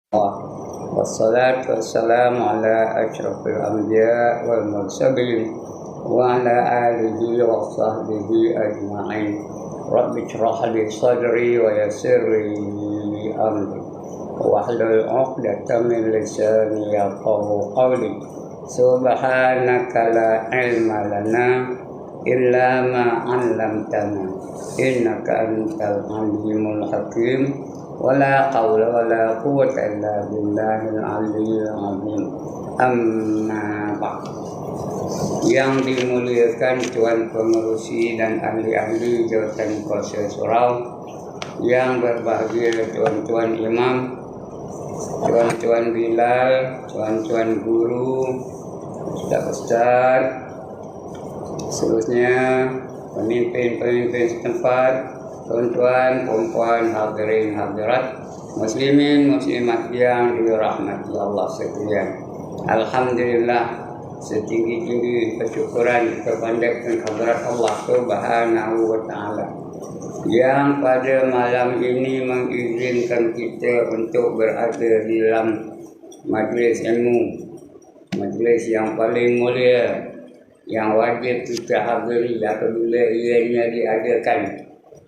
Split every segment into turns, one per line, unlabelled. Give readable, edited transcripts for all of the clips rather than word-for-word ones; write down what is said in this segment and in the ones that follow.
والصلاة والسلام على أشرف الأنبياء والمرسلين وعلى آله وصحبه أجمعين. رب اشرح لي صدري ويسر لي أمري واحلل عقدة من لساني يفقهوا قولي. سبحانك لا علم لنا إلا ما علمتنا إنك أنت العليم الحكيم. ولا قول ولا قوة إلا بالله العلي العظيم. Amma ba'd. Yang dimuliakan Tuan Pengerusi dan ahli-ahli Jawatan Kuasa Surau, yang berbahagia tuan-tuan imam, tuan-tuan Bilal, tuan-tuan guru, ustaz-ustaz, seterusnya pemimpin-pemimpin setempat, tuan-tuan, perempuan, hadirin, hadirat, muslimin, muslimat yang dirahmati Allah sekalian. Alhamdulillah, setinggi-tinggi kesyukuran kepada kehadirat Allah Subhanahu wa taala yang pada malam ini mengizinkan kita untuk berada di dalam majlis ilmu, majlis yang paling mulia, yang wajib kita hadiri apabila ianya diadakan.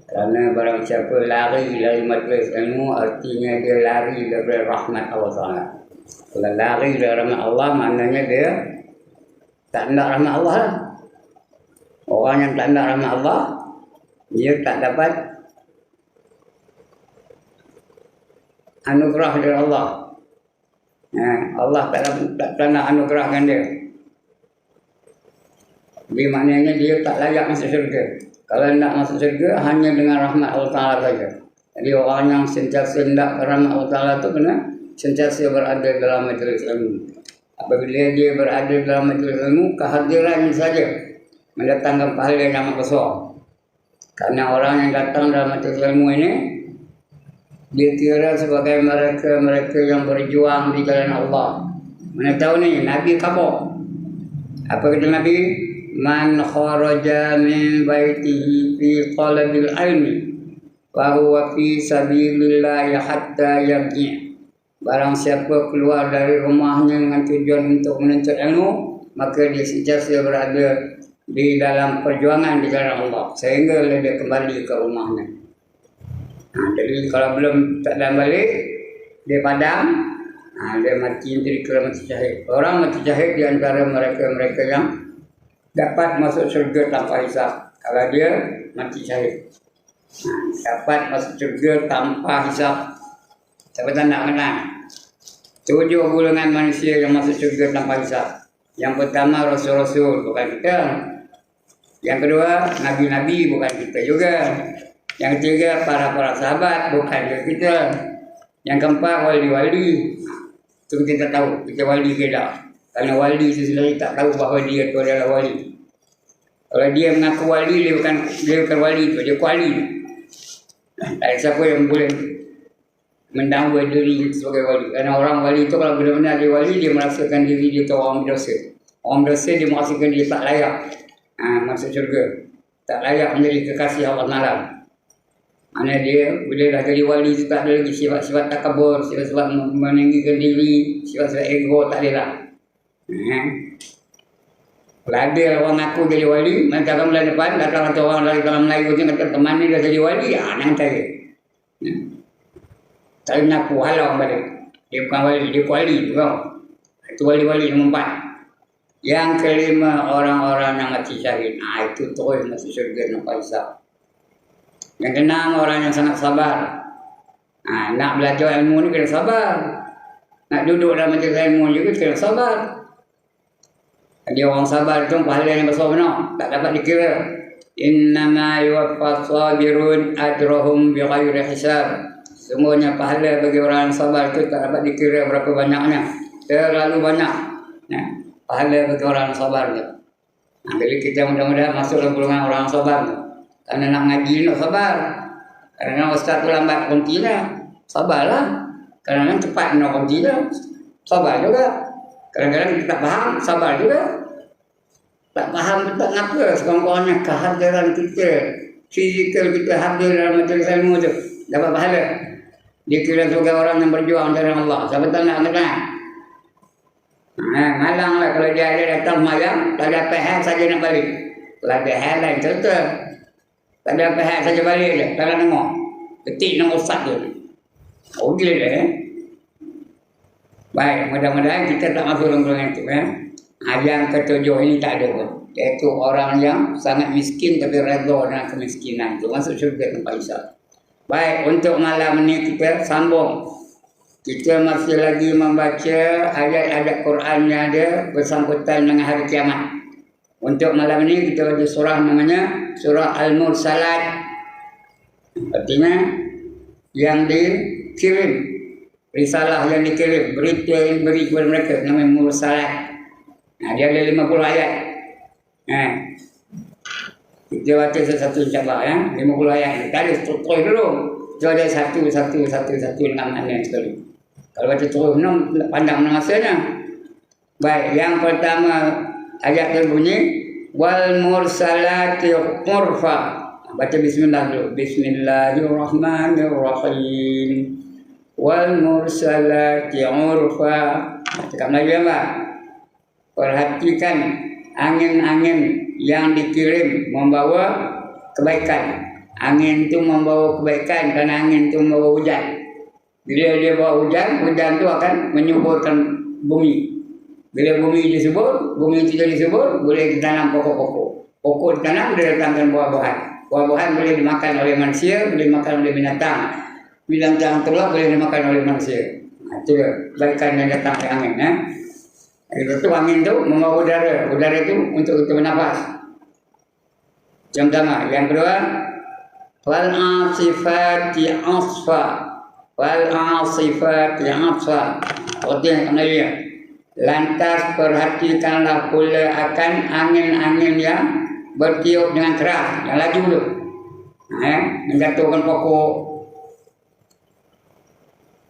Kerana barang siapa lari dari majlis ilmu, artinya dia lari dari rahmat Allah Ta'ala. Kalau lari dari rahmat Allah, maknanya dia tak nak rahmat Allah lah. Orang yang tak nak rahmat Allah, dia tak dapat anugerah dari Allah. Allah tak nak anugerahkan dia. Jadi maknanya dia tak layak masuk syurga. Kalau nak masuk syurga hanya dengan rahmat Allah Ta'ala saja. Jadi orang yang sentiasa hendak rahmat Allah Ta'ala itu kena sentiasa berada dalam majlis ilmu. Apabila dia berada dalam majlis ilmu, kehadirannya saja mendatangkan pahala yang amat besar. Karena orang yang datang dalam majlis ilmu ini, dia kira sebagai mereka yang berjuang di jalan Allah. Mana tahu ni, Nabi khabar. Apa kata Nabi? Man kharaja min baitihi fi talabil ilmi fa huwa fi sabilillah hatta yarji'. Barang siapa keluar dari rumahnya dengan tujuan untuk menuntut ilmu, maka dia sentiasa berada di dalam perjuangan di jalan Allah sehingga dia kembali ke rumahnya. Jadi kalau belum tak dalam balik, dia padam, dia mati, jadi kira mati syahid. Orang mati syahid di antara mereka-mereka yang dapat masuk syurga tanpa hisab. Kalau dia mati syahid, dapat masuk syurga tanpa hisab. Siapa tak nak kenal? 7 golongan manusia yang masuk syurga tanpa hisab. Yang pertama Rasul-Rasul, bukan kita. Yang kedua Nabi-Nabi, bukan kita juga. Yang ketiga para sahabat, bukan kita. Yang keempat wali-wali. Itu kita tahu, kita wali ke tak. Kerana wali itu sendiri tak tahu bahawa dia itu adalah wali. Kalau dia mengaku wali, dia bukan wali itu, dia kuali. Tak ada siapa yang boleh mendakwa diri sebagai wali. Kerana orang wali itu kalau benar-benar dia wali, dia merasakan diri dia itu orang berdosa. Orang berdosa dia merasakan dia tak layak masuk syurga. Tak layak menjadi kekasih Allah Ta'ala. Mana dia bila dah jadi wali itu tak ada lagi sifat-sifat takabur, sifat-sifat meninggikan diri, sifat-sifat ego, tak ada lah. Kalau ada orang ngaku jadi wali, nanti akan bulan depan datang satu orang dari dalam Melayu ni kata teman ni dah jadi wali, nanti tak ngaku halau balik. Dia bukan wali, dia kuali tau. Itu wali-wali yang empat. Yang kelima orang-orang yang mati syahid. Itu terus masuk syurga tanpa hisab. Yang keenam orang yang sangat sabar. Nak belajar ilmu ni kena sabar. Nak duduk dalam majlis ilmu juga kena sabar. Dia orang sabar itu pahala yang besar benar, tak dapat dikira. Innama yuwaffas sabirun ajrahum bighairi hisab. Semuanya pahala bagi orang yang sabar itu tak dapat dikira berapa banyaknya. Terlalu banyak. Pahala bagi orang yang sabar itu. Jadi kita mudah-mudahan masuk dalam golongan orang yang sabar itu. Kerana nak ngaji nak sabar. Kerana ustaz tu lambat kontinya, sabarlah. Kerana cepat nak kontinya, sabar juga. Kadang-kadang kita tak faham, sabar juga. Tak faham tak ngapa, sekurang-kurangnya kehadiran kita, fizikal kita hadir dalam majlis ilmu tu, dapat pahala. dikira sebagai orang yang berjuang dari Allah. Siapa tahu nak kena? Malang lah kalau dia ada datang malam, tak ada pihak saja nak balik. Kalau ada pihak lain cerita. Tak ada pihak saja balik dia, tak ada nengok. Ketik nama ustaz tu. Oh gila dia. Baik, mudah-mudahan kita tak masuk dalam golongan itu. Yang ketujuh ini tak ada pun. Iaitu orang yang sangat miskin tapi redha dengan kemiskinan. Itu masuk syurga tanpa hisab. Baik, untuk malam ini kita sambung. Kita masih lagi membaca ayat-ayat Quran yang ada bersangkutan dengan hari kiamat. Untuk malam ini kita baca surah namanya surah Al-Mursalat. Artinya yang dikirim, risalah yang dikirim, berita yang diberi kepada mereka namanya Mursalat. Dia ada 50 ayat. Kita baca satu-satu insyaAllah ya. 50 ayat. Tadi terus dulu. Kita ada satu dengan makna sekali. Kalau baca terus pandang masanya. Baik, yang pertama ayat terbunyi wal mursalati urfa. Baca bismillah dulu. Bismillahirrahmanirrahim. Wal mursalati urfa. Cakap lagi apa? Perhatikan angin-angin yang dikirim membawa kebaikan. Angin itu membawa kebaikan karena angin itu membawa hujan. Bila dia bawa hujan, hujan itu akan menyuburkan bumi. Bila bumi disubur, bumi tidak disubur, boleh ditanam pokok-pokok. Pokok ditanam, boleh datangkan buah-buahan. Buah-buahan boleh dimakan oleh manusia, boleh dimakan oleh binatang. Binatang telur boleh dimakan oleh manusia. Itu kebaikan yang datang dari angin. Itu angin itu membawa udara. Udara itu untuk kita bernafas. Yang pertama. Yang kedua, wal asifati asfa. Wal asifati asfa. Artinya kenapa? Lantas perhatikanlah pula akan angin-angin yang bertiup dengan keras, yang laju dulu. Menjatuhkan pokok.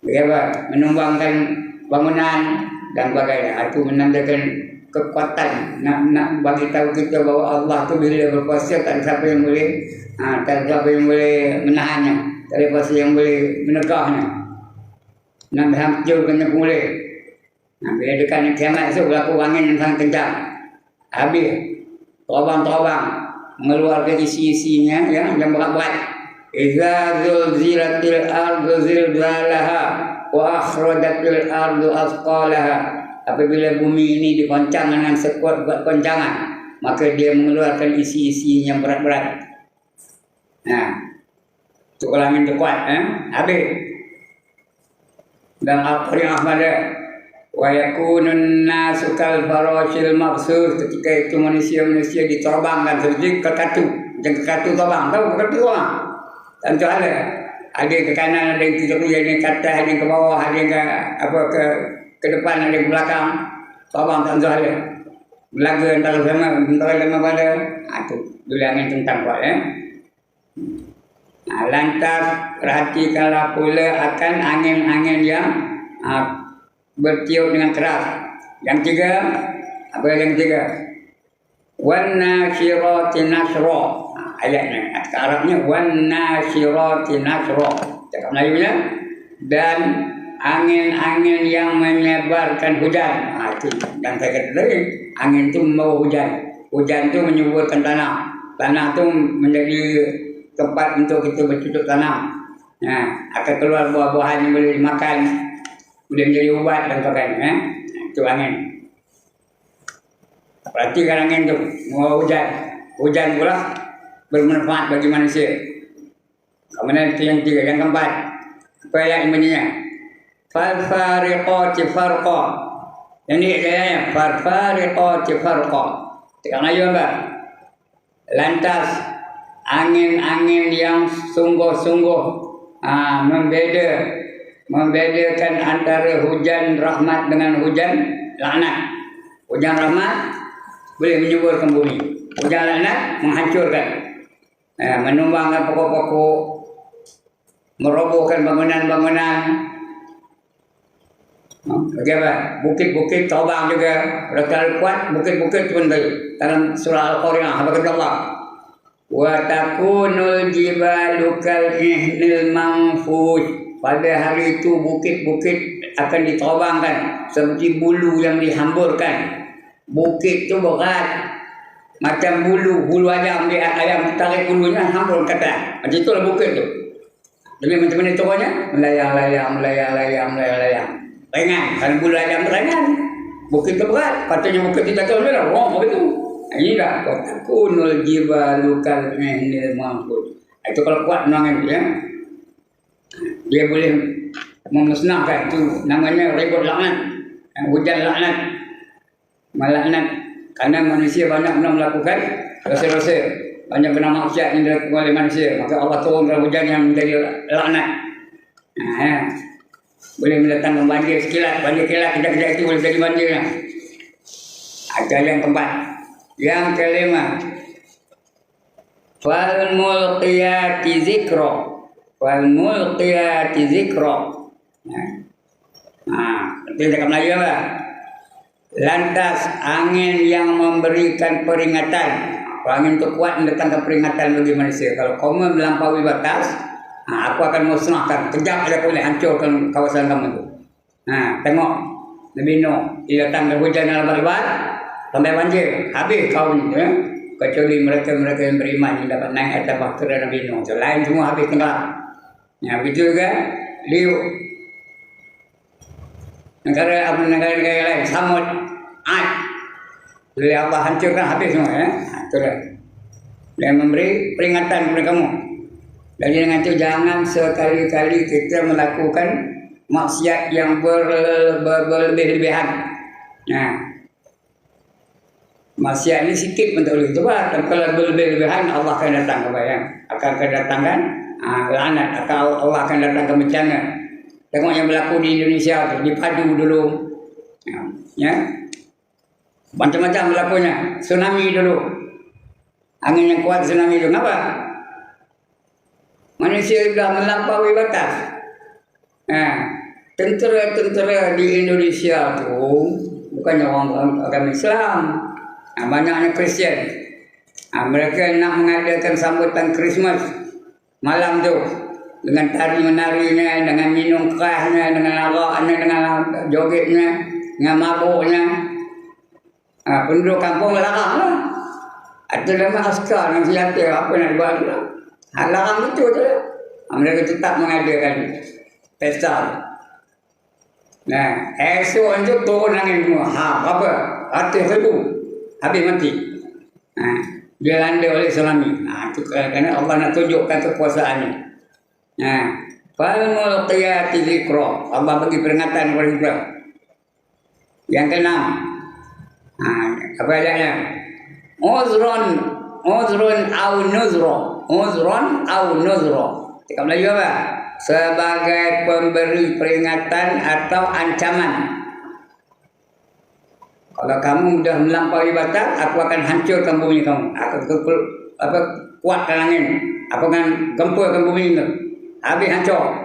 Bagaimana? Menumbangkan bangunan dan sebagainya. Itu menandakan kekuatan nak bagi tahu kita bahawa Allah tu bila berkuasa tak ada siapa yang boleh tak ada siapa yang boleh menahannya, tak ada siapa yang boleh menegahnya, nak hancurkannya pun boleh. Bila dekat kiamat esok berlaku angin yang sangat kencang, habis terbang mengeluarkan isi-isinya yang berat-berat. Iza zulzilatil ardu zilzalaha wa akhrajatil ardu asqalaha. Apabila bumi ini digoncang dengan sekuat goncangan, maka dia mengeluarkan isi-isi yang berat-berat. Itu kalau angin kuat, habis. Dan al-Qur'an ada wa yakunun nasu kal farashil mabsus. Ketika itu manusia-manusia diterbangkan seperti kekatu. Macam kekatu terbang, tahu kekatu orang? Tentu ada ke kanan, ada yang ke kiri, ada yang ke atas, ada yang ke bawah, ada yang ke depan, ada yang ke belakang. Terbang tentu ada. Belaga antara sama pada. Itu dulu angin tentang kuat lantas perhatikanlah pula akan angin-angin yang bertiup dengan keras. Yang tiga, apa yang tiga? Wan nasyirati nasra. Ayatnya Arabnya wan nasyirati nasra. Cakap Melayunya, dan angin-angin yang menyebarkan hujan. Itu dan saya kata tadi, angin itu membawa hujan. Hujan itu menyuburkan tanah. Tanah itu menjadi tempat untuk kita bercocok tanam. Akan keluar buah-buahan yang boleh dimakan, boleh menjadi ubat dan sebagainya. Itu angin. Perhatikan angin itu membawa hujan. Hujan pula bermanfaat bagi manusia. Kemudian itu yang tiga, yang keempat. Apa yang bunyinya? Fal fariqati farqa. Yang ini ayatnya fal fariqati farqa. Tekan ayo apa? Lantas angin-angin yang sungguh-sungguh membedakan antara hujan rahmat dengan hujan laknat. Hujan rahmat boleh menyuburkan bumi. Hujan laknat menghancurkan. Menumbangkan pokok-pokok, merobohkan bangunan-bangunan. Bagaimana? Bukit-bukit terbang juga. Kalau terlalu kuat, bukit-bukit pun dalam surah Al-Qur'an. Apa kata Allah? Wa takunul jibalu kal ihnil manfush. pada hari itu bukit-bukit akan diterbangkan seperti bulu yang dihamburkan. Bukit tu berat macam bulu ayam, dia ayam tarik bulunya hambur ke atas. Macam itulah bukit tu. Jadi macam mana turunnya? Melayang. Ringan. Kalau bulu ayam tu ringan. Bukit tu berat. Patutnya bukit tu jatuh dia roh apa itu. Ini dah takunul jibalu kal ihnil manfud. Itu kalau kuat menangan dia. Dia boleh memusnahkan itu namanya ribut laknat. Hujan laknat. Melaknat kerana manusia banyak benar melakukan dosa-dosa, banyak benar maksiat yang dilakukan oleh manusia, maka Allah turunkan hujan yang menjadi laknat. Boleh mendatangkan banjir sekilat, banjir kilat kejap-kejap itu boleh jadi banjir. Ada yang keempat. Yang kelima, fal mulqiyati zikra. Itu cakap Melayu apa? Lantas angin yang memberikan peringatan. Angin itu kuat mendatangkan peringatan bagi manusia. Kalau kamu melampaui batas, aku akan musnahkan. Kejap aja boleh hancurkan kawasan kamu itu. Tengok Nabi Nuh, dia datang ke hujan yang lebat-lebat sampai banjir. Habis kaum ya? Kecuali mereka yang beriman yang dapat naik atas bahtera Nabi Nuh. Lain semua habis tenggelam. Begitu juga negara lain, Samud, Ad, boleh Allah hancurkan habis semua ya. Itulah. Dan memberi peringatan kepada kamu. Jadi dengan itu jangan sekali-kali kita melakukan maksiat yang berlebih-lebihan. Maksiat ini sikit pun tak boleh coba. Tapi kalau berlebih-lebihan Allah akan datang akan kedatangan laknat, Allah akan datangkan bencana. Tengok yang berlaku di Indonesia tu, di Padu dulu. Ya. Macam-macam berlakunya. Tsunami dulu. Angin yang kuat tsunami itu. Kenapa? Manusia sudah melampaui batas. Tentera-tentera di Indonesia tu bukannya orang agama Islam. Banyaknya Kristian. Mereka nak mengadakan sambutan Christmas malam tu. Dengan tari menarinya, dengan minum kerasnya, dengan araknya, dengan jogetnya, dengan mabuknya. Penduduk kampung larang lah. Ada nama askar yang senjata apa nak dibuat lah. Larang betul tu lah. Mereka tetap mengadakan pesta. Esok tu turun angin semua. Berapa? 100,000. Habis mati. Dia landa oleh tsunami. Itu kerana Allah nak tunjukkan kekuasaannya. Fal mulqiyati zikra. Allah bagi peringatan kepada kita. Yang keenam. Apa ayatnya? Uzrun au nuzra. Cakap Melayu apa? Sebagai pemberi peringatan atau ancaman. Kalau kamu sudah melampaui batas, aku akan hancurkan bumi kamu. Aku kuatkan angin. Aku akan gempurkan bumi itu. Habis hancur.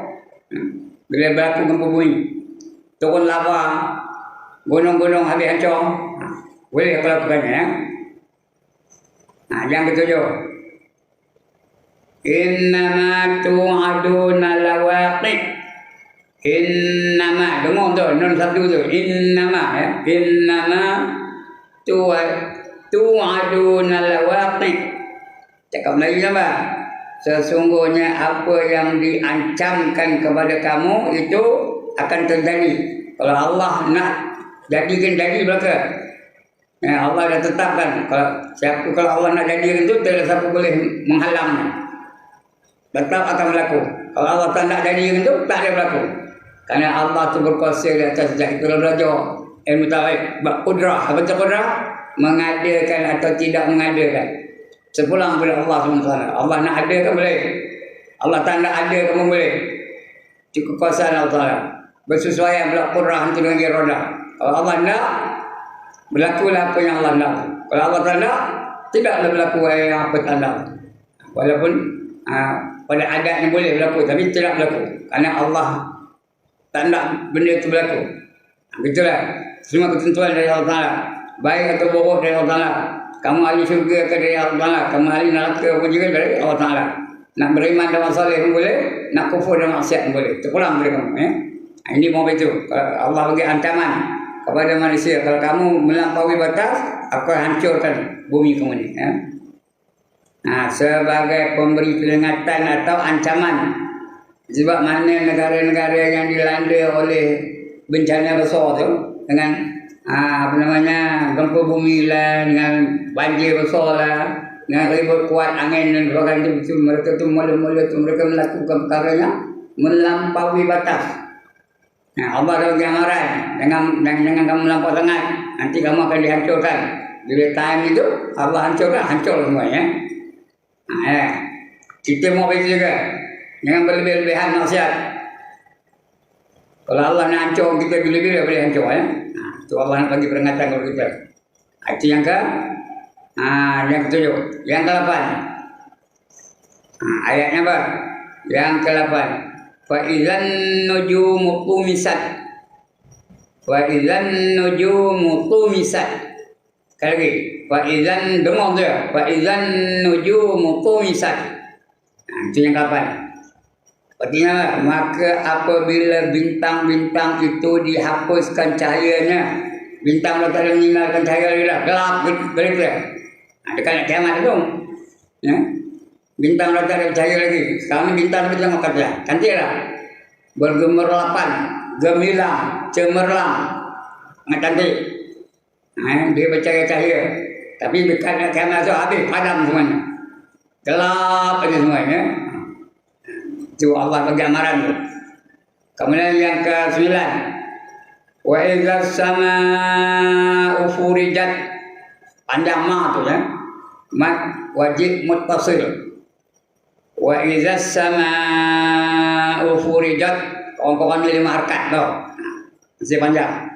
Bila berlaku gempa bumi, turun lava, gunung-gunung habis hancur. Boleh aku lakukannya ya. Yang ketujuh. Innama tu'aduna lawaqi. Innama, dengar tu, nun satu tu. Innama ya. Innama tu'aduna lawaqi. Cakap Melayu apa? Sesungguhnya apa yang diancamkan kepada kamu itu akan terjadi. Kalau Allah nak jadikan jadi belaka. Allah dah tetapkan. Kalau Allah nak jadikan itu, tidak siapa boleh menghalangnya. Tetap akan berlaku. Kalau Allah tak nak jadikan itu, tak ada berlaku. Kerana Allah itu berkuasa di atas sejak itu. Kalau belajar ilmu tauhid, qudrah. Apa itu qudrah? Mengadakan atau tidak mengadakan. Sepulang kepada Allah SWT. Allah nak ada kan boleh. Allah tak nak ada kamu boleh. Cukup kekuasaan Allah Ta'ala. Bersesuaian berlaku qudrah itu dengan irodah. Kalau Allah nak, berlakulah apa yang Allah nak. Kalau Allah tak nak, tidaklah berlaku yang apa tak nak. Walaupun pada adatnya boleh berlaku, tapi tidak berlaku. Kerana Allah tak nak benda itu berlaku. Begitulah. Semua ketentuan dari Allah Ta'ala. Baik atau buruk dari Allah Ta'ala. Kamu ahli syurga ke dari Allah Ta'ala, kamu ahli neraka pun juga dari Allah Ta'ala. Nak beriman dengan soleh pun boleh, nak kufur dengan maksiat pun boleh. Terpulang boleh kamu. Ini mau itu. Allah bagi ancaman kepada manusia. Kalau kamu melampaui batas, aku hancurkan bumi kamu ini. Sebagai pemberi peringatan atau ancaman. Sebab mana negara-negara yang dilanda oleh bencana besar tu dengan gempa bumi lah, dengan banjir besar lah, dengan ribut kuat angin dan sebagainya itu, mereka tu mula-mula tu mereka melakukan perkara yang melampaui batas. Allah dah bagi amaran, dengan kamu melampau sangat, nanti kamu akan dihancurkan. Bila time itu Allah hancurkan, hancur semua ya. Kita mau begitu juga. Jangan berlebih-lebihan maksiat. Kalau Allah nak hancur kita bila-bila boleh hancur ya. Itu Allah nak bagi peringatan kepada kita. Itu yang yang ketujuh. Yang ke-8. Ayatnya apa? Yang ke-8. Fa idzan nujumu tumisat. Fa idzan nujumu tumisat. Sekali lagi. Fa idzan dengar dia. Fa idzan nujumu tumisat. Itu yang ke-8. Artinya, maka apabila bintang-bintang itu dihapuskan cahayanya, bintang Allah Ta'ala meninggalkan cahaya dia, gelap begitu. Dekat nak kiamat tu. Ya? Bintang Allah Ta'ala cahaya lagi. Sekarang ni bintang kita tengok kata. Cantiklah. Bergemerlapan, gemilang, cemerlang. Sangat cantik. Dia bercahaya cahaya. Tapi dekat nak kiamat tu habis, padam semuanya. Gelap aja semuanya. Itu Allah bagi amaran tu. Kemudian yang ke-9. Wa idza samaa'u furijat. Panjang ma tu ya. Mat wajib muttasil. Wa idza samaa'u furijat. Kawan-kawan ni 5 harakat tu. Masih panjang.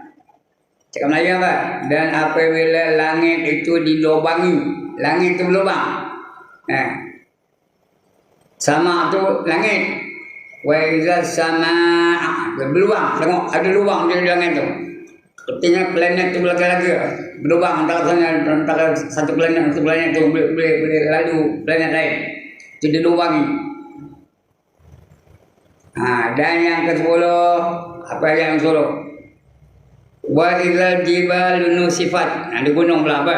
Cakap Melayu apa? Dan apabila langit itu dilubangi. Langit itu berlubang. Sama tu langit. Wa iza samaa berlubang. Tengok ada lubang di langit tu. Artinya planet tu lagi berlubang antara satu planet satu planet tu boleh lalu planet lain. Itu dilubangi. Dan yang ke-10 apa yang ke-10? Wa idzal jibalu nusifat. Di gunung pula apa?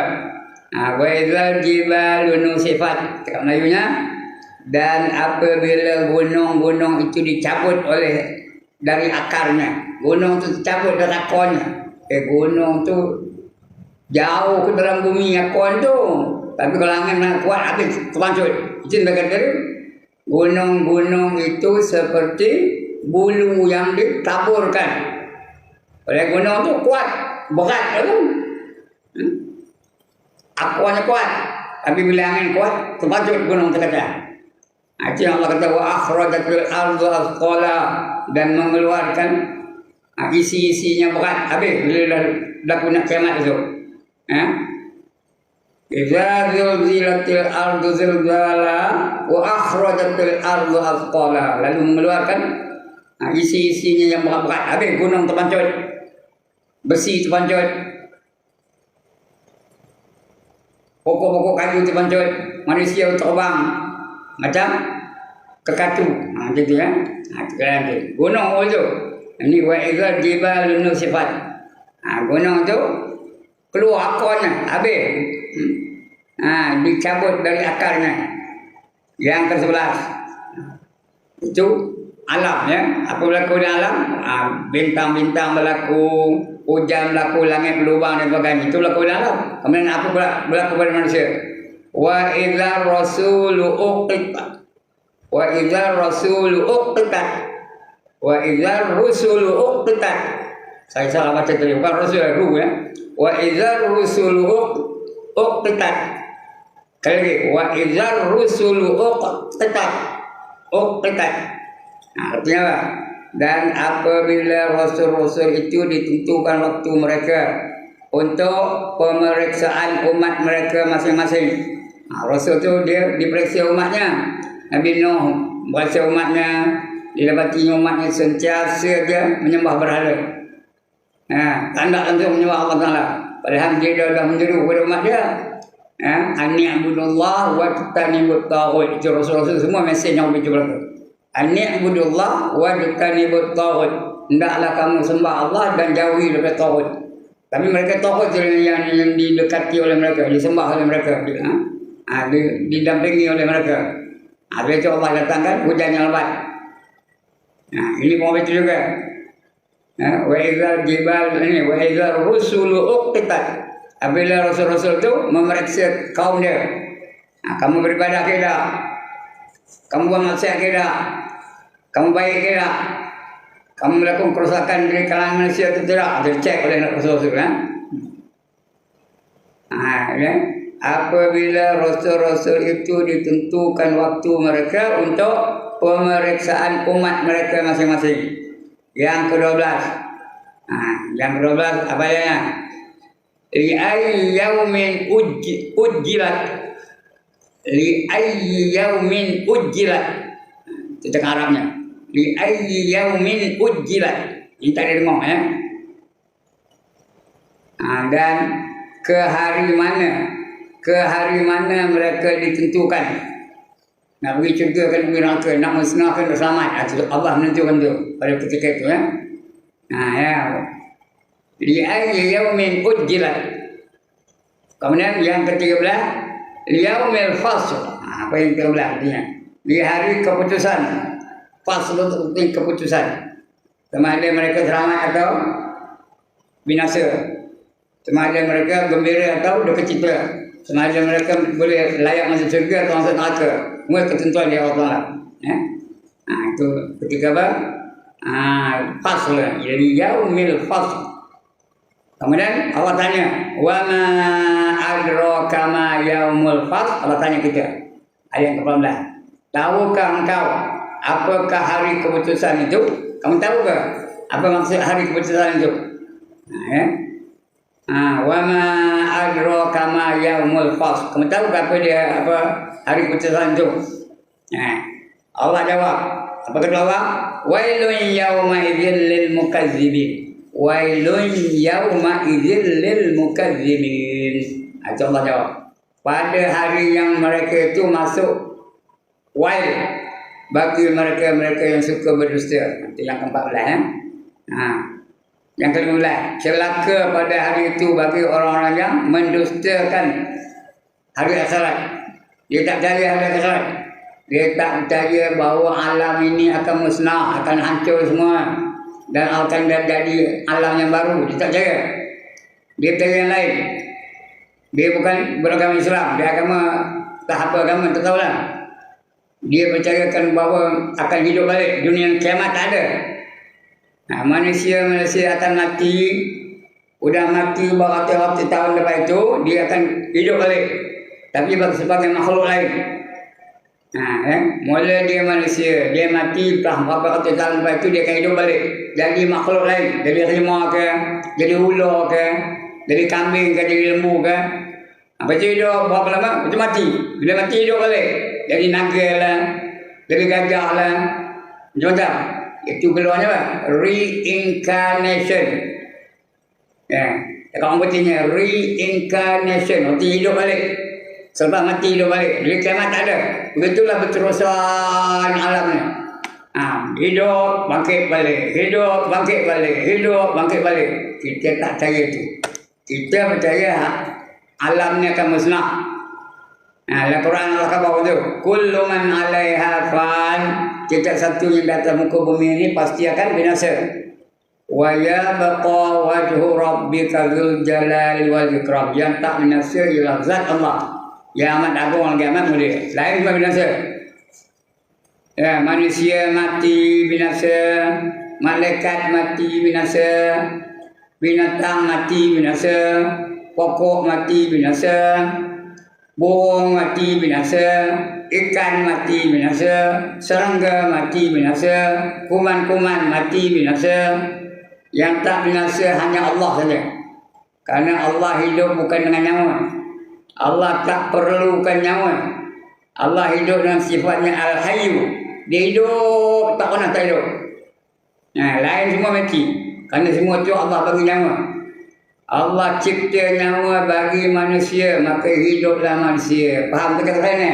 Wa idzal jibalu nusifat. Cakap Melayunya. Dan apabila gunung-gunung itu dicabut dari akarnya, gunung itu dicabut dari akornya. Gunung tu jauh ke dalam bumi akor tu, tapi kalau angin nak kuat habis terpancut. Itu mereka kata gunung-gunung itu seperti bulu yang ditaburkan. Oleh gunung tu kuat, berat tu. Akornya kuat, tapi bila angin kuat terpancut gunung terkadang. Itu yang Allah kata wa akhrajatil ardu athqala, dan mengeluarkan isi-isinya berat habis bila dah nak kiamat tu. Idza zulzilatil ardu zilzala wa akhrajatil ardu athqala, lalu mengeluarkan isi-isinya yang berat-berat habis gunung terpancut, besi terpancut, pokok-pokok kayu terpancut, manusia terbang macam kekatu. Macam tu ya. Gunung tu. Ini wa idzal jibalu nusifat. Gunung tu keluar akornya habis. Dicabut dari akarnya. Yang ke-11. Itu alam ya. Apa berlaku di alam? Bintang-bintang berlaku, hujan berlaku, langit berlubang dan sebagainya. Itu berlaku di alam. Kemudian apa berlaku pada manusia? Wa idzar rasulu uqita. Wa idzar rasulu uqita. Wa idzar rusulu uqita. Saya salah baca tadi, bukan rasul ru ya. Wa idzar rusulu uqita. Kali lagi, wa idzar rusulu uqita. Uqita. Artinya apa? Dan apabila rasul-rasul itu ditentukan waktu mereka untuk pemeriksaan umat mereka masing-masing. Rasul tu dia diperiksa umatnya. Nabi Nuh periksa umatnya, didapati umatnya sentiasa dia menyembah berhala. Tanda langsung menyembah Allah Taala. Padahal dia dah menyeru kepada umat dia. Ani abudullah wa tutanibut taghut. Itu Rasul-Rasul semua mesej yang begitu berlaku. Ani abudullah wa tutanibut taghut. Hendaklah kamu sembah Allah dan jauhi daripada taghut. Tapi mereka taghut yang didekati oleh mereka, disembah oleh mereka, didampingi oleh mereka. Habis itu Allah datangkan hujan yang lebat. Ini pun begitu juga. Wa idzal jibal ini wa idzal rusulu uqitat. Apabila Rasul-Rasul itu memeriksa kaum dia. Kamu beribadah ke tak? Kamu buat maksiat ke tak? Kamu baik ke tak? Kamu melakukan kerosakan di kalangan manusia itu tidak? Dicek oleh Rasul-Rasul. Apabila Rasul-Rasul itu ditentukan waktu mereka untuk pemeriksaan umat mereka masing-masing. Yang ke-12. Yang ke-12 apa ya? Li'ayyi yaumin ujjilat. Li'ayyi yaumin ujjilat. Itu cakap Arabnya. Li'ayyi yaumin ujjilat. Ini tak ada dengar ya. Dan ke hari mana? Ke hari mana mereka ditentukan? Nak pergi syurga kan pergi neraka, nak musnahkan nak selamat. Allah menentukan tu pada ketika itu ya. Ya. Li'ayyi yaumin ujjilat. Kemudian yang ke-13, liyaumil fasl. Apa yang ke-13 artinya? Di hari keputusan. Fasl itu keputusan. Sama ada mereka selamat atau binasa. Sama ada mereka gembira atau duka cita. Sama ada mereka boleh layak masuk syurga atau masuk neraka. Semua ketentuan dia Allah Taala. Itu ketika apa? Fasl. Jadi yaumil fasl. Kemudian Allah tanya, wa ma adraka ma yaumul fasl. Allah tanya kita. Ayat ke-18. Tahukah engkau apakah hari keputusan itu? Kamu tahu ke apa maksud hari keputusan itu? Wa ma adraka ma yaumul fasl. Kamu tahu ke apa hari keputusan itu? Allah jawab. Apa kata Allah? Wailun yauma idzil lil mukazzibin. Wailun yauma idzil lil mukazzibin. Itu Allah jawab. Pada hari yang mereka itu masuk wail bagi mereka-mereka yang suka berdusta. Itu yang ke-14 ya. Yang ke-15, celaka pada hari itu bagi orang-orang yang mendustakan hari akhirat. Dia tak percaya hari akhirat. Dia tak percaya bahawa alam ini akan musnah, akan hancur semua dan akan jadi alam yang baru. Dia tak percaya. Dia percaya yang lain. Dia bukan beragama Islam, dia agama tak apa agama, tak tahulah. Dia percayakan bahawa akan hidup balik, dunia kiamat tak ada. Manusia akan mati. Udah mati beratus-ratus tahun lepas itu, dia akan hidup balik, tapi sebagai makhluk lain. Mula dia manusia, dia mati berapa ratus tahun lepas itu dia akan hidup balik jadi makhluk lain, jadi harimau ke, jadi ular ke, jadi kambing ke, jadi lembu ke. Lepas itu hidup berapa lama, lepas itu mati. Bila mati hidup balik, jadi naga lah, jadi gajah lah, macam-macam. Itu keluarnya apa? Reincarnation. Kalau orang bertanya reincarnation, nanti hidup balik. Selepas mati hidup balik. Jadi kiamat tak ada. Begitulah berterusan alamnya. Hidup, bangkit balik. Hidup, bangkit balik. Hidup, bangkit balik. Kita tak percaya itu. Kita percaya alamnya akan musnah. Dalam Quran Allah kata itu, kullu man 'alaiha fan. Setiap satu yang datang muka bumi ini pasti akan binasa. Wa yabqa wajhu rabbika dzul jalali wal ikram. Yang tak binasa ialah zat Allah yang amat agung dan amat mulia. Lain semua binasa. Manusia mati binasa, malaikat mati binasa, binatang mati binasa, pokok mati binasa, burung mati binasa, ikan mati binasa, serangga mati binasa, kuman-kuman mati binasa. Yang tak binasa hanya Allah saja. Karena Allah hidup bukan dengan nyawa. Allah tak perlukan nyawa. Allah hidup dengan sifatnya Al-Hayyu. Dia hidup, tak pernah tak hidup. Lain semua mati. Kerana semua tu Allah bagi nyawa. Allah cipta nyawa bagi manusia, maka hiduplah manusia. Faham tak kata saya ni?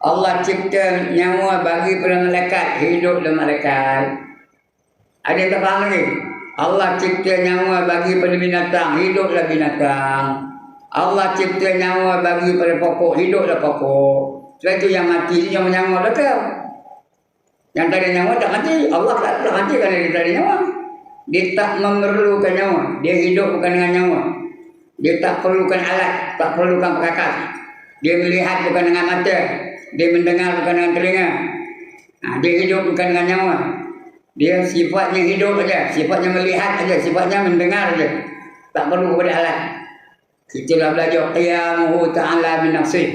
Allah cipta nyawa bagi para malaikat, hiduplah malaikat. Ada yang tak faham lagi? Allah cipta nyawa bagi pada binatang, hiduplah binatang. Allah cipta nyawa bagi pada pokok, hiduplah pokok. Sebab itu yang mati ni yang nyawa betul. Yang tak ada nyawa tak mati. Allah tak mati kerana dia tak ada nyawa. Dia tak memerlukan nyawa. Dia hidup bukan dengan nyawa. Dia tak perlukan alat, tak perlukan perkakas. Dia melihat bukan dengan mata. Dia mendengar bukan dengan telinga. Dia hidup bukan dengan nyawa. Dia sifatnya hidup saja, sifatnya melihat saja, sifatnya mendengar saja. Tak perlu kepada alat. Kita dah belajar qiyamuhu ta'ala min nafsih.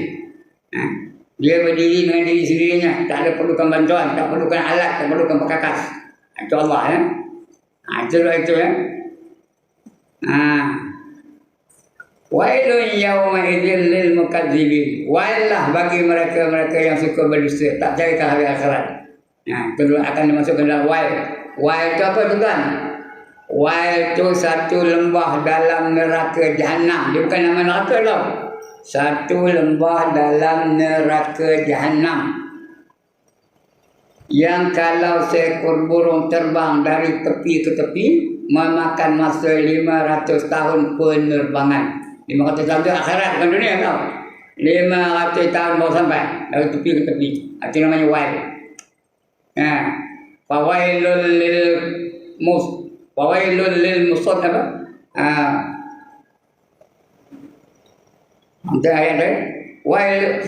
Dia berdiri dengan diri sendirinya, tak ada perlukan bantuan, tak perlukan alat, tak perlukan perkakas. Itu Allah ya. Itu ya. Wailun yawma idzil lil mukadzibin. Wailah bagi mereka-mereka yang suka berdusta, tak cari ke hari akhirat. Itu akan dimasukkan dalam wail. Wail itu apa tuan? Wail itu satu lembah dalam neraka Jahannam. Dia bukan nama neraka tau. Satu lembah dalam neraka Jahannam. Yang kalau seekor burung terbang dari tepi ke tepi, memakan masa 500 tahun penerbangan. 500 tahun itu akhirat, bukan dunia tau. 500 tahun baru sampai dari tepi ke tepi. Itu namanya wail. Fawailul lil musad apa? Nanti ayat dia.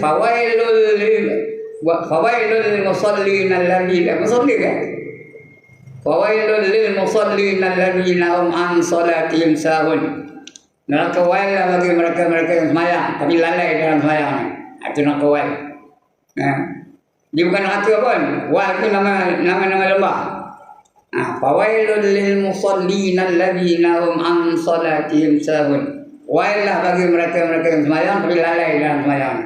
Fawailul lil musallin alladziina musalli kan? Fawailul lil musallin alladziina hum an salatihim sahun. Neraka wail bagi mereka-mereka yang sembahyang tapi lalai dalam sembahyang. Itu neraka wail. Dia bukan neraka pun. Wail itu nama lembah. Fawailul lil musallin alladziina hum an salatihim sahun. Wailah bagi mereka-mereka yang sembahyang tapi lalai dalam sembahyang.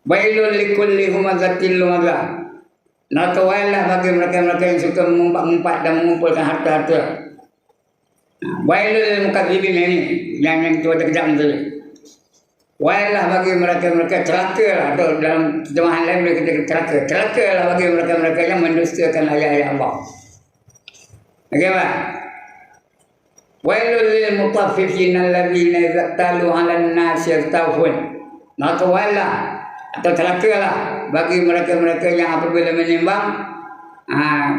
Wailul likulli humazatil lumazah. Neraka wailah bagi mereka-mereka yang suka mengumpat-ngumpat dan mengumpulkan harta-harta. Wailul lil mukadzibin ini yang kita kejap nanti. Wailah bagi mereka-mereka celaka atau dalam terjemahan lain boleh kita celaka. Celakalah bagi mereka-mereka yang mendustakan ayat-ayat Allah. Okey Pak? Wailul lil mutaffifin alladziina idza talu 'alan nasi yastawfun. Maka wailah atau celakalah bagi mereka-mereka yang apabila menimbang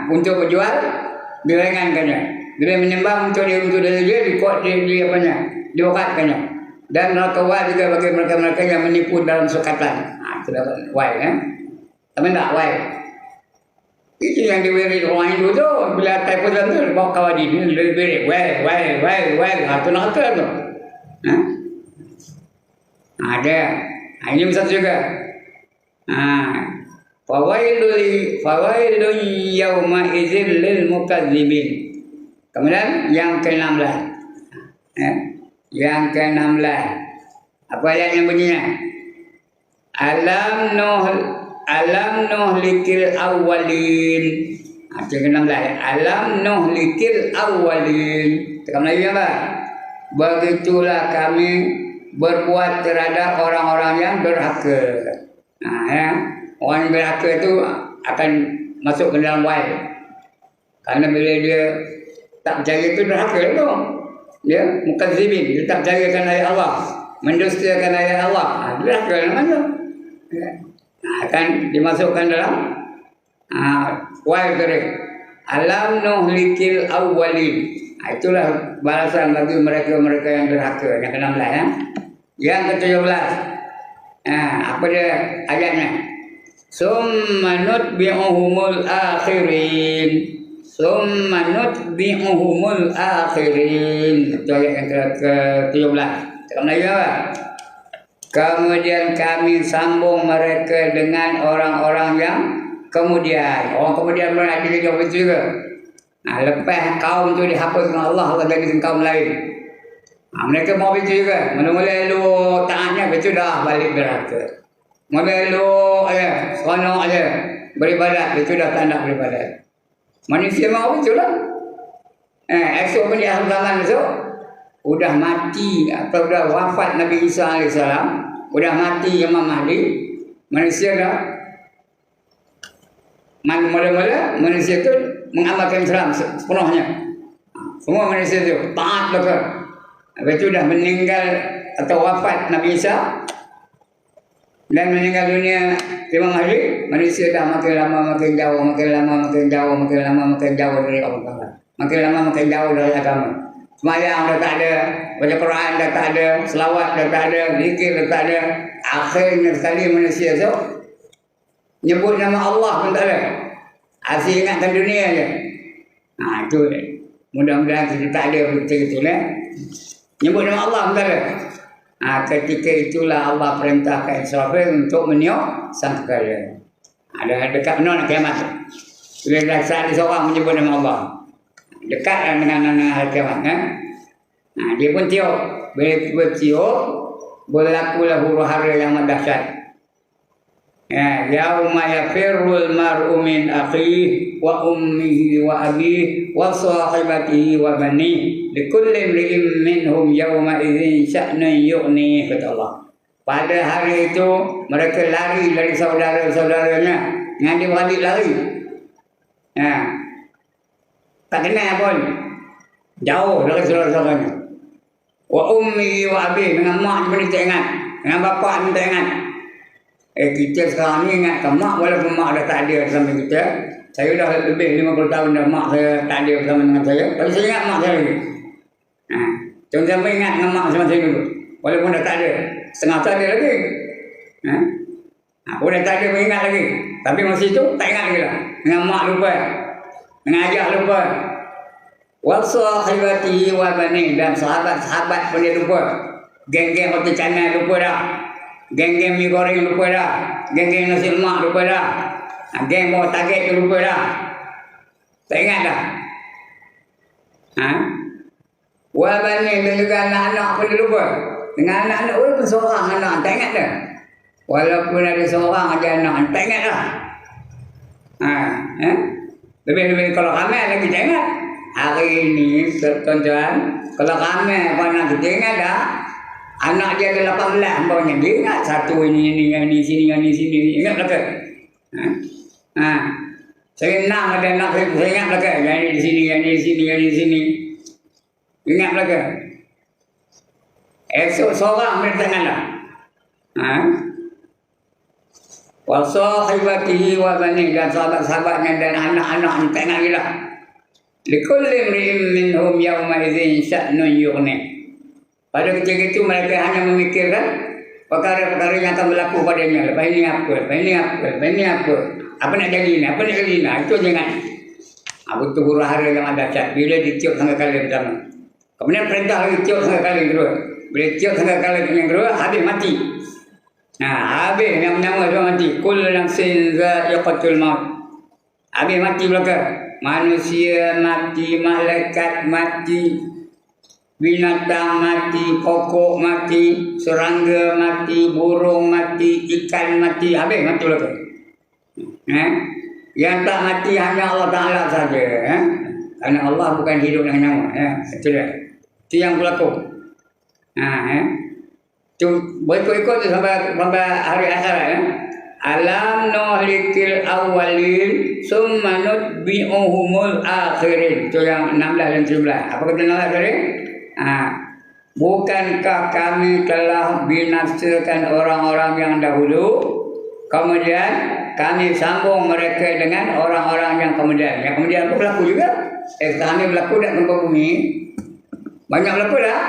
untuk berjual diringankannya. Bila menimbang untuk dia dikuat diwakatkannya. Dan neraka wail juga bagi mereka-mereka yang menipu dalam sukatan. Itu wail Tapi tak wail. Itu yang diberi orang Hindu tu. Bila typo tu bawa kawadi dia beri wail. Itu neraka tu. Ada. Ini satu juga. Fawailun yawma idzil lil mukadzibin. Kemudian yang ke-16. Yang ke-16. Apa ayat yang bunyinya? Alam nuhlikil awwalin. Itu ke-16. Alam nuhlikil awwalin. Cakap Melayu apa? Begitulah kami berbuat terhadap orang-orang yang derhaka. Orang yang derhaka itu akan masuk ke dalam wail. Karena bila dia tak percaya itu derhaka itu. Dia mukadzibin, dia tak percayakan ayat Allah, mendustakan ayat Allah. Derhaka namanya. Akan dimasukkan dalam wail tadi. Alam nuhlikil awwalin. Itulah balasan bagi mereka-mereka yang derhaka. Yang ke-16 Yang ke-17. Apa dia ayatnya? Summa nutbi'uhumul akhirin. Itu ayat yang ke-17. Cakap Melayu apa? Kemudian kami sambung mereka dengan orang-orang yang kemudian. Orang kemudian pun ada juga begitu juga. Lepas kaum tu dihapuskan Allah bagi kaum lain. Mereka mau begitu juga. Mula-mula elok taatnya begitu dah balik neraka. Mula elok seronok aja beribadat, begitu dah tak nak beribadat. Manusia mau begitu lah. Esok pun di akhir zaman esok udah mati atau udah wafat Nabi Isa alaihissalam, udah mati Imam Mahdi, manusia dah mula-mula manusia itu mengamalkan Islam sepenuhnya. Semua manusia itu taat betul. Habis itu dah meninggal atau wafat Nabi Isa dan meninggal dunia Imam Mahdi, manusia dah makin lama makin jauh, makin lama makin jauh, makin lama makin jauh dari Allah. Makin lama makin jauh dari agama. Semayang dah tak ada, baca Quran dah tak ada, selawat dah tak ada, zikir dah tak ada. Akhirnya sekali manusia tu nyebut nama Allah pun tak ada. Asyik ingatkan dunia je. Itu mudah-mudahan kita tak ada betul-betul nyebut nama Allah pun tak ada. Ketika itulah Allah perintahkan Israfil untuk meniup sangkakala. Ada dekat benar nak kiamat. Bila dah saat seorang menyebut nama Allah, dekat dengan hari kiamat kan. Dia pun tiup. Bila tiup, berlakulah huru-hara yang dahsyat. Yauma yafirrul mar'u min akhihi wa ummihi wa abihi wa sahibatihi wa banihi likulli imri'in minhum yawma idzin sya'nun yughni, kata Allah. Pada hari itu mereka lari dari saudara-saudaranya, dengan dia balik lari. Tak kenal pun, jauh dari saudara-saudaranya. Wa ummihi wa abihi, dengan mak pun tak ingat, dengan bapa pun tak ingat. Kita sekarang ni ingatkan mak, walaupun mak dah tak ada bersama kita. Saya dah lebih 50 tahun dah mak saya tak ada bersama dengan saya, tapi saya ingat mak saya lagi. Jangan sampai ingat dengan mak sama saya dulu, walaupun dah tak ada. Setengah tak ada lagi. Pun dah tak ada pun ingat lagi. Tapi masa itu tak ingat lagi lah. Dengan mak lupa, dengan ayah lupa. Wa sahibatihi wa bani, dan sahabat-sahabat pun dia lupa. Geng-geng roti canai lupa dah. Geng-geng mi goreng lupa dah. Geng-geng nasi lemak lupa dah. Geng bawa target tu lupa dah. Tak ingat dah. Wa bani, dan juga anak-anak pun dia lupa. Dengan anak-anak pun seorang anak, tak ingat dah. Walaupun ada seorang aja anak, tak ingat dah. Lebih-lebih kalau ramai lagi tak ingat. Hari ini tuan-tuan, kalau ramai apa anak kita ingat dah. Anak dia ada 18 bawahnya, dia ingat satu ini, yang ni sini, yang ni sini. Ingat belaka? Saya 6 ada anak saya ingat belaka. Yang ni di sini, yang ni di sini, yang ni di sini. Ingat belaka? Esok seorang boleh tak ingat dah. Wa sahibatihi wa bani, dan sahabat-sahabatnya dan anak-anaknya tak ingat lagi dah. Likulli imri'in minhum yawma idzin sya'nun yughni. Pada ketika itu mereka hanya memikirkan perkara-perkara yang akan berlaku padanya. Lepas ini apa? Lepas ini apa? Lepas ini apa? Apa nak jadi ni? Apa nak jadi ni? Itu jangan. Betul huru-hara yang ada dahsyat. Bila ditiup tangga kali pertama. Kemudian perintah lagi tiup tangga kali kedua. Bila tiup tangga kali yang kedua, habis mati. Habis yang menama dia mati. Kullu nafsin za'iqatul maut. Habis mati belaka. Manusia mati, malaikat mati, binatang mati, pokok mati, serangga mati, burung mati, ikan mati, habis mati belaka. Yang tak mati hanya Allah Ta'ala saja. Karena Allah bukan hidup dengan nyawa. Itu dia. Itu yang berlaku. Itu berikut-ikut tu sampai hari akhirat. Alam nuhlikil awalin summa nutbi'uhumul akhirin. Itu yang 16 dan 17. Apa kata Allah tadi? Bukankah kami telah binasakan orang-orang yang dahulu, kemudian kami sambung mereka dengan orang-orang yang kemudian. Yang kemudian itu berlaku juga. Kami berlaku dan gempa bumi. Banyak berlaku dah.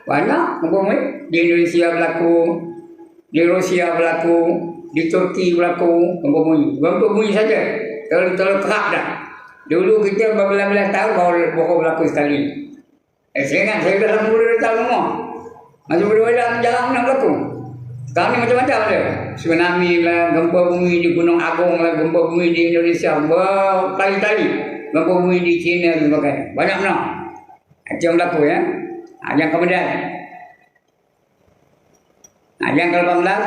Banyak gempa bumi. Di Indonesia berlaku, di Rusia berlaku, di Turki berlaku gempa bumi. Gempa bumi saja. Terlalu kerap dah. Dulu kita berbelas-belas tahun baru berlaku sekali. Saya ingat saya dah 80 tahun semua. Masih berdua jarang nak berlaku. Sekarang ni macam-macam ada. Tsunami lah, gempa bumi di Gunung Agung lah, gempa bumi di Indonesia berkali-kali. Gempa bumi di China dan sebagainya. Banyak benar. Itu yang berlaku ya. Yang kemudian. Yang ke-18.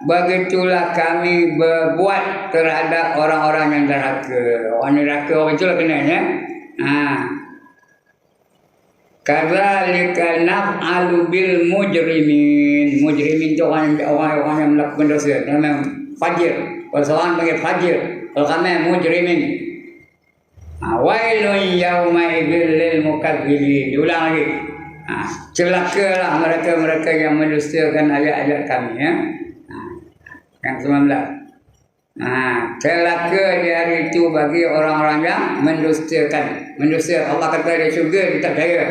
Begitulah kami berbuat terhadap orang-orang yang derhaka. Orang derhaka, orang itulah kenanya. Kadzalika naf'alu bil mujrimin. Mujrimin itu orang-orang yang melakukan dosa. Namanya fajir. Kalau seorang panggil fajir, kalau kami mujrimin. Wailun yauma idzil lil mukadzibin. Diulang lagi. Celakalah mereka-mereka yang mendustakan ayat-ayat kami, ya. Yang 19. Celaka di hari itu bagi orang-orang yang mendustakan. Mendusta. Allah kata ada syurga, dia tak percaya.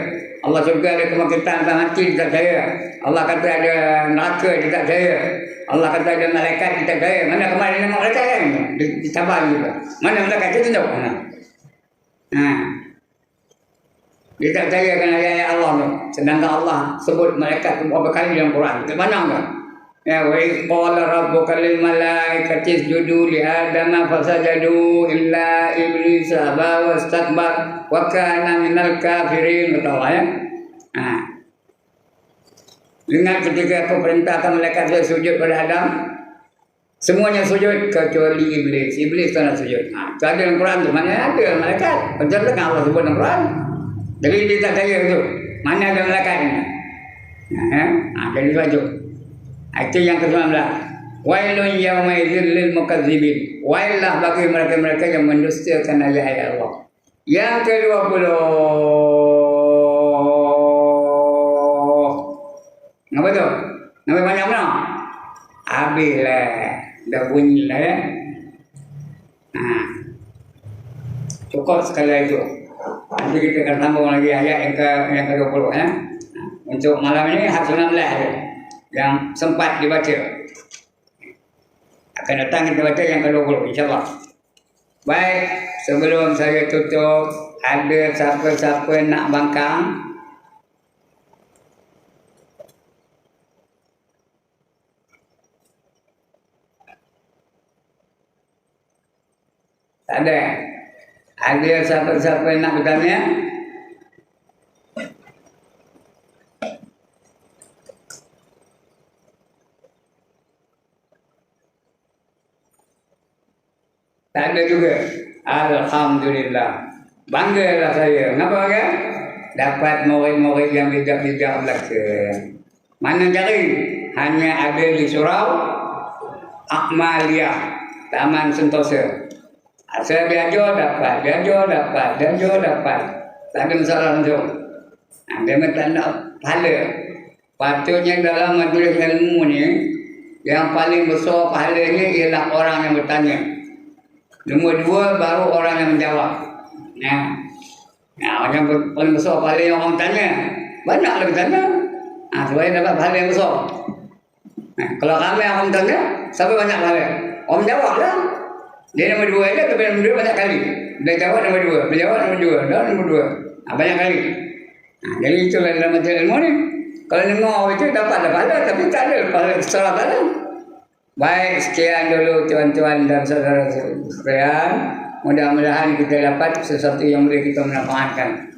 Allah syurga ada kebangkitan mati, dia tak percaya. Allah kata ada neraka, dia tak percaya. Allah kata ada malaikat, dia tak percaya. Mana kemarin nama malaikat kan? Ditabah juga. Mana malaikat itu tunjuk. Dia tak percaya dengan ayat-ayat Allah tu. Sedangkan Allah sebut malaikat beberapa kali dalam Quran. Ke mana enggak? Ya, wa idh qala rabbuka lil malaikati isjudu li adama fasajadu illa iblis aba wastakbar wa kana minal kafirin. Betul ya? Ingat ketika aku perintahkan malaikat sujud pada Adam, semuanya sujud kecuali iblis. Iblis tak nak sujud. Itu ada dalam Quran tu. Mana ada malaikat? Betul kan Allah sebut dalam Quran? Jadi dia tak percaya tu. Mana ada malaikat ni? Jadi sujud. Itu yang ke-19. Wailun yauma idzil lil mukadzibin. Wailah bagi mereka-mereka yang mendustakan ayat-ayat Allah. Yang ke-20. Apa tu? Nama banyak mana? Habislah. Dah bunyi lah, ya. Cukup sekali itu. Nanti kita akan sambung lagi ayat yang ke-20, ya. Untuk malam ini hak 19 je yang sempat dibaca. Akan datang kita baca yang ke-20, insyaAllah. Baik, sebelum saya tutup, ada siapa-siapa nak bangkang? Tak ada. Ada siapa-siapa nak bertanya? Tak ada juga. Alhamdulillah. Banggalah saya. Kenapa kan? Dapat murid-murid yang bijak-bijak belaka. Mana cari? Hanya ada di surau Akmaliyah, Taman Sentosa. Saya belajar dapat. Tak ada masalah langsung. Dia tak nak pahala. Patutnya dalam majlis ilmu ni, yang paling besar pahalanya ialah orang yang bertanya. Nombor 2 baru orang yang menjawab. Orang yang paling besar pahala yang orang tanya. Banyaklah bertanya. Supaya dapat pahala yang besar. Kalau kami orang tanya, siapa banyak pahala? Orang menjawab lah. Dia nombor 2 dia, tapi nombor 2 banyak kali. Dia jawab nombor 2, dia jawab nombor 2, dan nombor 2. Banyak kali. Jadi itulah dalam majlis ilmu ni. Kalau dengar itu dapat pahala, tapi tak ada pahala secara pahala. Baik, sekian dulu tuan-tuan dan saudara sekalian. Mudah-mudahan kita dapat sesuatu yang boleh kita manfaatkan.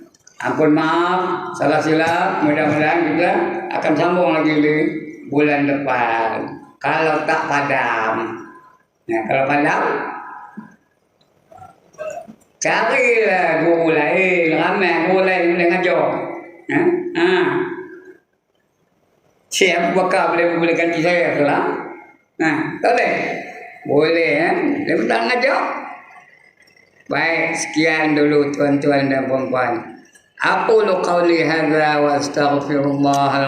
Ampun maaf, salah silap. Mudah-mudahan kita akan sambung lagi di bulan depan. Kalau tak padam. Kalau padam, carilah guru lain. Ramai guru lain boleh ngajar. Siapa bakal boleh ganti saya tu lah. Tak boleh? Boleh, ya. Dia tak ngajar. Baik, sekian dulu tuan-tuan dan puan-puan. Aqulu qawli hadza wa astaghfirullah